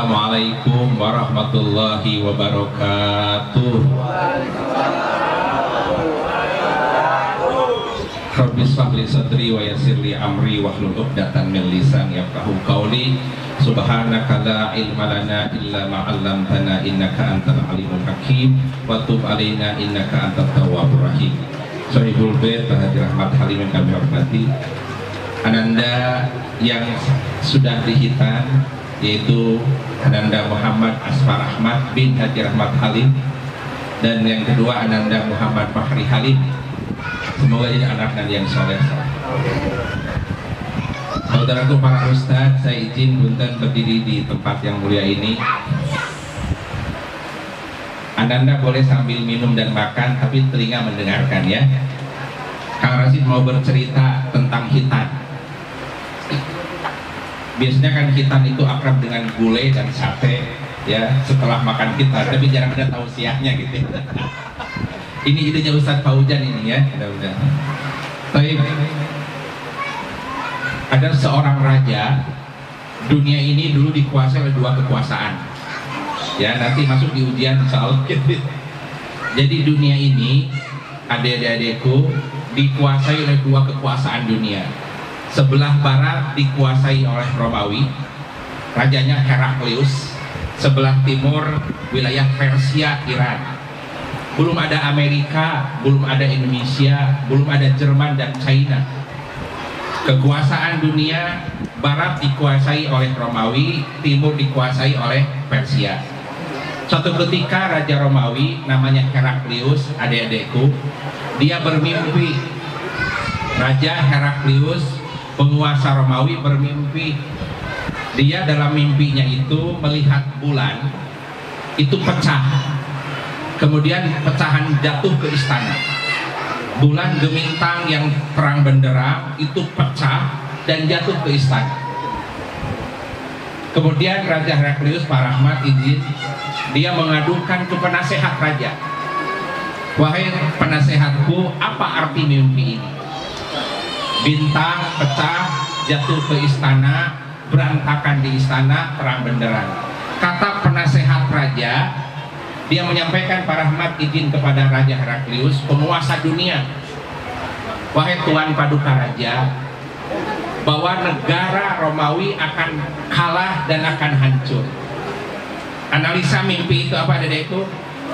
Assalamualaikum warahmatullahi wabarakatuh. Rabbi shrah li sadri wa yassir li amri wahlul 'uqdatam min lisani yafqahu qawli. Subhanaka la ilma lana illa ma 'allamtana innaka antal alimul hakim wa tub 'alaina innaka antat tawwabur rahim. Sahibul bait Haji Rahmat Halim yang kami hormati, Ananda yang sudah dihitan yaitu Ananda Muhammad Asfar Ahmad bin Haji Rahmat Halim, dan yang kedua Ananda Muhammad Fahri Halim. Semoga jadi anak dan yang soleh. Saudaraku para ustadz, saya izin punten berdiri di tempat yang mulia ini. Ananda boleh sambil minum dan makan, tapi telinga mendengarkan ya. Kang Rasid mau bercerita tentang hitan. Biasanya kan hitan itu akrab dengan gulai dan sate ya setelah makan hitan, tapi jarang ada tausiahnya gitu. Ini idenya Ustadz Fauzan ini ya, mudah-mudahan. Baik. Ada seorang raja, dunia ini dulu dikuasai oleh dua kekuasaan. Ya, nanti masuk di ujian soal gitu. Jadi dunia ini, adik-adikku, dikuasai oleh dua kekuasaan dunia. Sebelah barat dikuasai oleh Romawi, rajanya Heraklius. Sebelah timur wilayah Persia, Iran. Belum ada Amerika, belum ada Indonesia, belum ada Jerman dan China. Kekuasaan dunia barat dikuasai oleh Romawi, timur dikuasai oleh Persia. Suatu ketika Raja Romawi namanya Heraklius, adik-adikku, dia bermimpi. Raja Heraklius, penguasa Romawi, bermimpi. Dia dalam mimpinya itu melihat bulan itu pecah. Kemudian pecahan jatuh ke istana. Bulan gemintang yang terang benderang itu pecah dan jatuh ke istana. Kemudian Raja Heraklius, Pak Rahmat izin, dia mengadukan ke penasehat raja. Wahai penasehatku, apa arti mimpi ini? Bintang pecah, jatuh ke istana, berantakan di istana, terang benderang. Kata penasehat raja, dia menyampaikan, Pak Rahmat izin kepada Raja Heraklius, penguasa dunia, wahai Tuan Paduka Raja, bahwa negara Romawi akan kalah dan akan hancur. Analisa mimpi itu apa adek itu?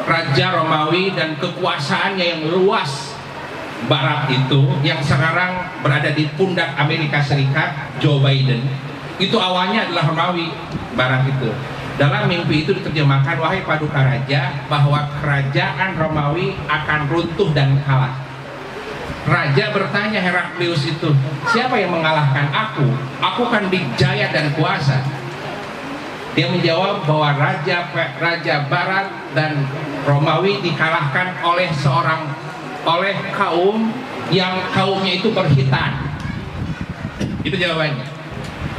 Raja Romawi dan kekuasaannya yang luas barat itu, yang sekarang berada di pundak Amerika Serikat, Joe Biden, itu awalnya adalah Romawi barat itu. Dalam mimpi itu diterjemahkan, wahai Paduka Raja, bahwa kerajaan Romawi akan runtuh dan kalah. Raja bertanya Heraklius itu, siapa yang mengalahkan aku? Aku kan dijaya dan kuasa. Dia menjawab bahwa Raja Barat dan Romawi dikalahkan oleh kaum yang kaumnya itu berhitan. Itu jawabannya.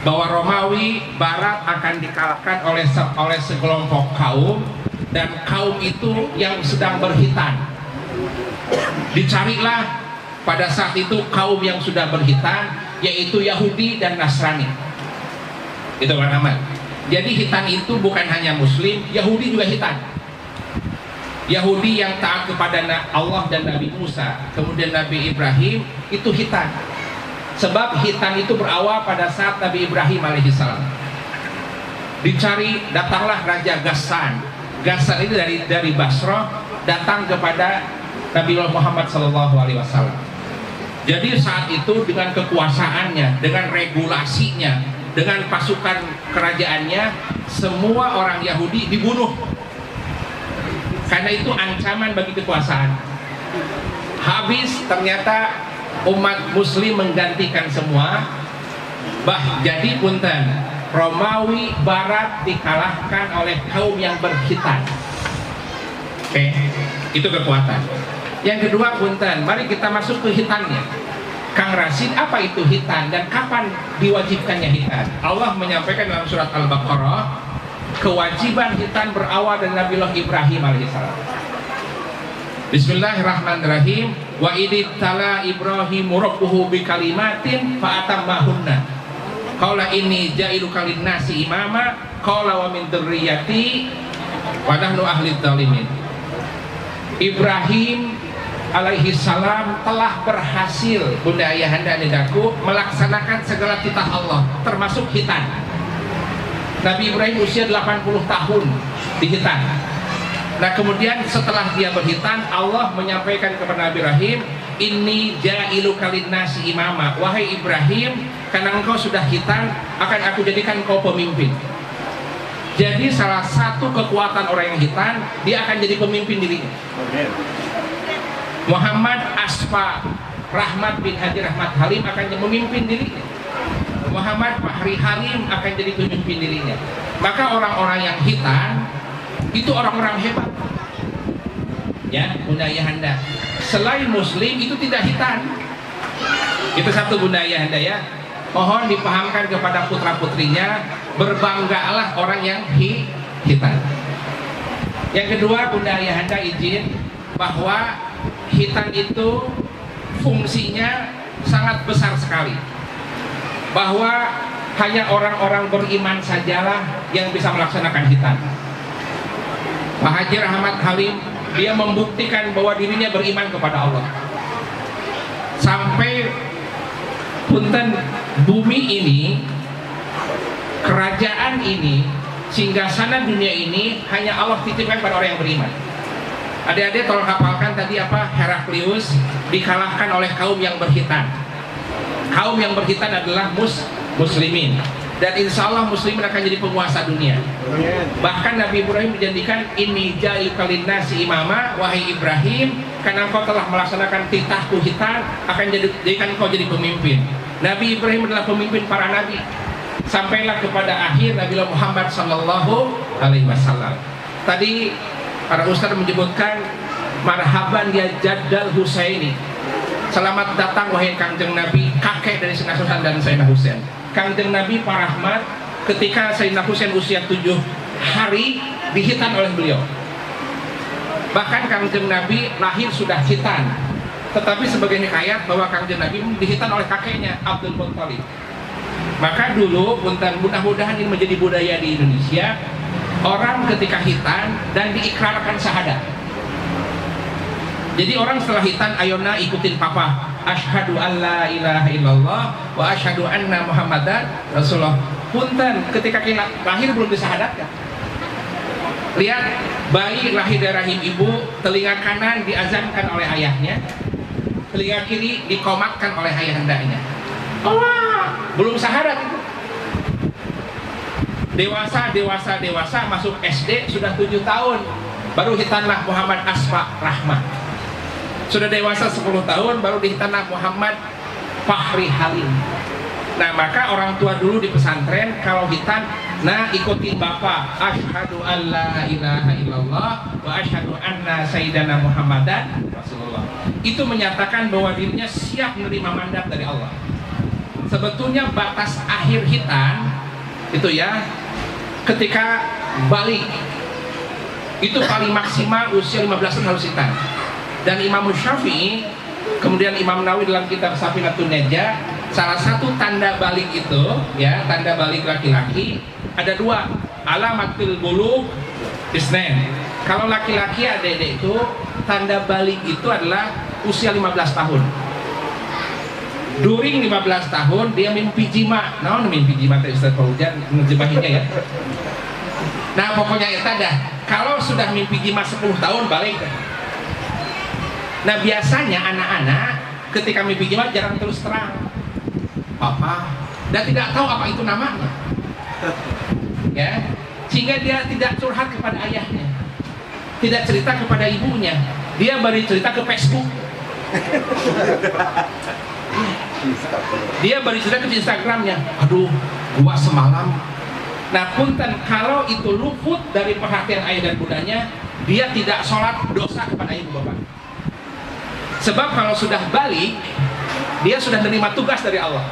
Bahwa Romawi Barat akan dikalahkan oleh sekelompok kaum, dan kaum itu yang sedang berhitan. Dicarilah pada saat itu kaum yang sudah berhitan, yaitu Yahudi dan Nasrani. Itu Pak Ahmad. Jadi hitan itu bukan hanya Muslim, Yahudi juga hitan. Yahudi yang taat kepada Allah dan Nabi Musa, kemudian Nabi Ibrahim, itu hitan. Sebab hitan itu berawal pada saat Nabi Ibrahim alaihissalam. Dicari, datanglah Raja Ghassan. Ghassan itu dari Basrah, datang kepada Nabi Muhammad SAW. Jadi saat itu dengan kekuasaannya, dengan regulasinya, dengan pasukan kerajaannya, semua orang Yahudi dibunuh. Karena itu ancaman bagi kekuasaan. Habis ternyata umat Muslim menggantikan semua. Jadi punten, Romawi Barat dikalahkan oleh kaum yang berhitan. Oke, itu kekuatan. Yang kedua punten, mari kita masuk ke hitannya. Kang Rasid, apa itu hitan dan kapan diwajibkannya hitan? Allah menyampaikan dalam surat Al-Baqarah, kewajiban hitan berawal dari Nabiullah Ibrahim alaihissalam. Bismillahirrahmanirrahim. Wa iditala Ibrahim rabbuhu bikalimatin fa atammahunna. Qala inni ja'iluka linnasi imama qala wa min dzurriyyati wa nahnu ahli dzalimin. Ibrahim alaihi salam telah berhasil, Bunda Ayahanda Nedaku, melaksanakan segala titah Allah termasuk hitan. Nabi Ibrahim usia 80 tahun di hitan. Nah kemudian setelah dia berhitan, Allah menyampaikan kepada Nabi Ibrahim, inni ja'iluka linnasi imama, wahai Ibrahim, karena engkau sudah hitan, akan aku jadikan engkau pemimpin. Jadi salah satu kekuatan orang yang hitan, dia akan jadi pemimpin dirinya. Muhammad Asfa Rahmat bin Haji Rahmat Halim akan memimpin dirinya. Muhammad Fahri Halim akan jadi pemimpin dirinya. Maka orang-orang yang hitan itu orang-orang hebat. Ya, Bunda Ayahanda. Selain Muslim itu tidak hitan. Itu satu, Bunda Ayahanda ya. Mohon dipahamkan kepada putra-putrinya, berbanggalah orang yang hitan. Yang kedua, Bunda Ayahanda izin bahwa hitan itu fungsinya sangat besar sekali. Bahwa hanya orang-orang beriman sajalah yang bisa melaksanakan hitan. Pak Haji Rahmat Halim, dia membuktikan bahwa dirinya beriman kepada Allah. Sampai punten bumi ini, kerajaan ini, singgasana dunia ini hanya Allah titipkan pada orang yang beriman. Adik-adik tolong hafalkan tadi apa? Heraklius dikalahkan oleh kaum yang berhitan. Kaum yang berhitan adalah muslimin. Dan insya Allah muslimin akan jadi penguasa dunia. Bahkan Nabi Ibrahim dijanjikan, inni ja'iluka linnasi imama, wahai Ibrahim, karena engkau telah melaksanakan titahku hitan, akan jadikan engkau jadi pemimpin. Nabi Ibrahim adalah pemimpin para nabi. Sampailah kepada akhir Nabi Muhammad sallallahu alaihi wasallam. Tadi para ustaz menyebutkan marhaban ya Jaddal Husaini. Selamat datang wahai Kangjeng Nabi, kakek dari Sayyidina Hasan dan Sayyidina Husain. Kangjeng Nabi Pak Rahmat ketika Sayyidina Husain usia 7 hari dihitan oleh beliau. Bahkan Kangjeng Nabi lahir sudah hitan. Tetapi sebagai hikayat bahwa Kangjeng Nabi dihitan oleh kakeknya Abdul Muttalib. Maka dulu mudah-mudahan ini menjadi budaya di Indonesia, orang ketika hitan dan diikrarkan syahadat. Jadi orang setelah hitan, ayona ikutin papa, asyhadu alla ilaha illallah wa asyhadu anna muhammadan rasulullah. Punten ketika lahir belum disyahadatkan. Lihat, bayi lahir dari rahim ibu, telinga kanan diazankan oleh ayahnya, telinga kiri dikomatkan oleh ayahandanya. Belum syahadat itu. Dewasa masuk SD sudah 7 tahun, baru hitanlah Muhammad Asfa Rahmat. Sudah dewasa 10 tahun baru dihitanlah Muhammad Fahri Halim. Nah maka orang tua dulu di pesantren kalau hitan, nah ikutin bapak, asyhadu alla ilaha illallah wa asyhadu anna sayyidana Muhammadan Rasulullah. Itu menyatakan bahwa dirinya siap menerima mandat dari Allah. Sebetulnya batas akhir hitan itu ya ketika balik itu paling maksimal usia 15 tahun harus hitan. Dan Imam Syafi'i, kemudian Imam Nawawi dalam kitab Safinatun Najah, salah satu tanda balik itu ya, tanda balik laki-laki ada 2, alamatul bulugh isnen. Kalau laki-laki adik-adik itu tanda balik itu adalah usia 15 tahun. During 15 tahun dia mimpi jima. Nah, mimpi jima teh Ustaz Faujan menjebahinya ya. Nah, pokoknya itu ada. Kalau sudah mimpi jima 10 tahun balik. Nah, biasanya anak-anak ketika mimpi jima jarang terus terang. Papa, dan tidak tahu apa itu namanya. Ya, sehingga dia tidak curhat kepada ayahnya. Tidak cerita kepada ibunya. Dia baru cerita ke Facebook. Dia baru cerita ke Instagramnya. Aduh, gua semalam. Nah punten kalau itu luput dari perhatian ayah dan bundanya, dia tidak sholat dosa kepada ibu bapak. Sebab kalau sudah balik, dia sudah menerima tugas dari Allah.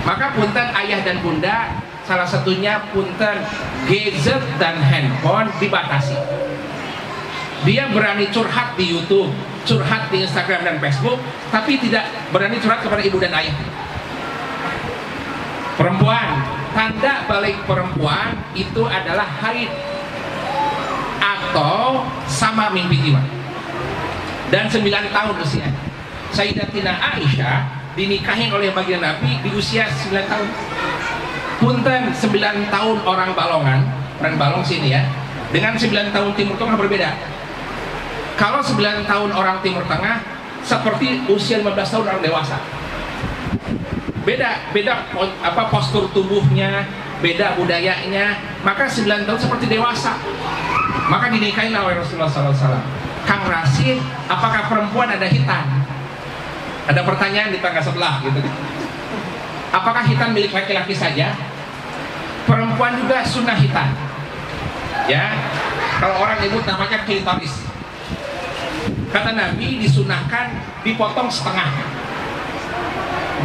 Maka punten ayah dan bunda, salah satunya punten gadget dan handphone dibatasi. Dia berani curhat di YouTube, curhat di Instagram dan Facebook, tapi tidak berani curhat kepada ibu dan ayah. Perempuan tanda balik perempuan itu adalah haid atau sama mimpi jiwa. Dan 9 tahun usia. Sayyidatina Aisyah dinikahin oleh baginda Nabi di usia 9 tahun. Punten 9 tahun orang Balongan, orang Balong sini ya, dengan 9 tahun Timur Tengah berbeda. Kalau 9 tahun orang Timur Tengah seperti usia 15 tahun orang dewasa. Beda postur tubuhnya, beda budayanya. Maka 9 tahun seperti dewasa. Maka dinikahin oleh Rasulullah SAW. Kang Rasid, apakah perempuan ada hitan? Ada pertanyaan di tangga sebelah gitu. Apakah hitan milik laki-laki saja? Perempuan juga sunnah hitan. Ya, kalau orang nyebut namanya klitoris. Kata Nabi disunahkan dipotong setengah.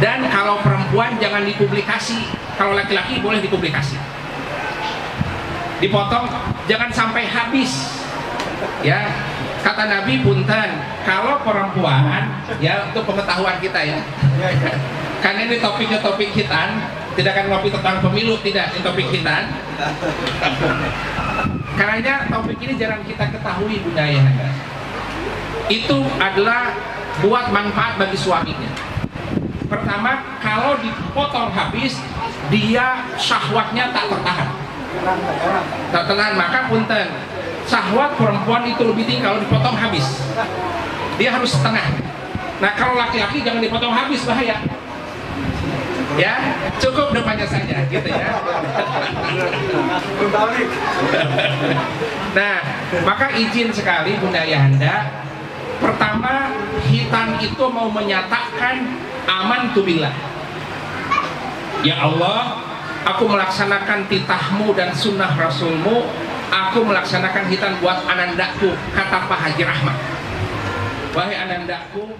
Dan kalau perempuan jangan dipublikasi, kalau laki-laki boleh dipublikasi. Dipotong jangan sampai habis. Ya, kata Nabi punten, kalau perempuan, ya untuk pengetahuan kita ya, karena ini topiknya topik hitan, tidak akan ngopi tentang pemilu, tidak, ini topik hitan. Karena topik ini jarang kita ketahui Bunda Ayahanda. Itu adalah buat manfaat bagi suaminya. Pertama, kalau dipotong habis, dia syahwatnya tak tertahan. Tak tertahan, maka punten, syahwat perempuan itu lebih tinggi kalau dipotong habis. Dia harus setengah. Nah, kalau laki-laki jangan dipotong habis, bahaya. Ya, cukup depannya saja gitu ya. Nah, maka izin sekali Bunda Ayahanda. Pertama, hitan itu mau menyatakan aman tu billah. Ya Allah, aku melaksanakan titahmu dan sunnah Rasulmu. Aku melaksanakan hitan buat anandaku, kata Pak Haji Rahmat. Wahai anandaku,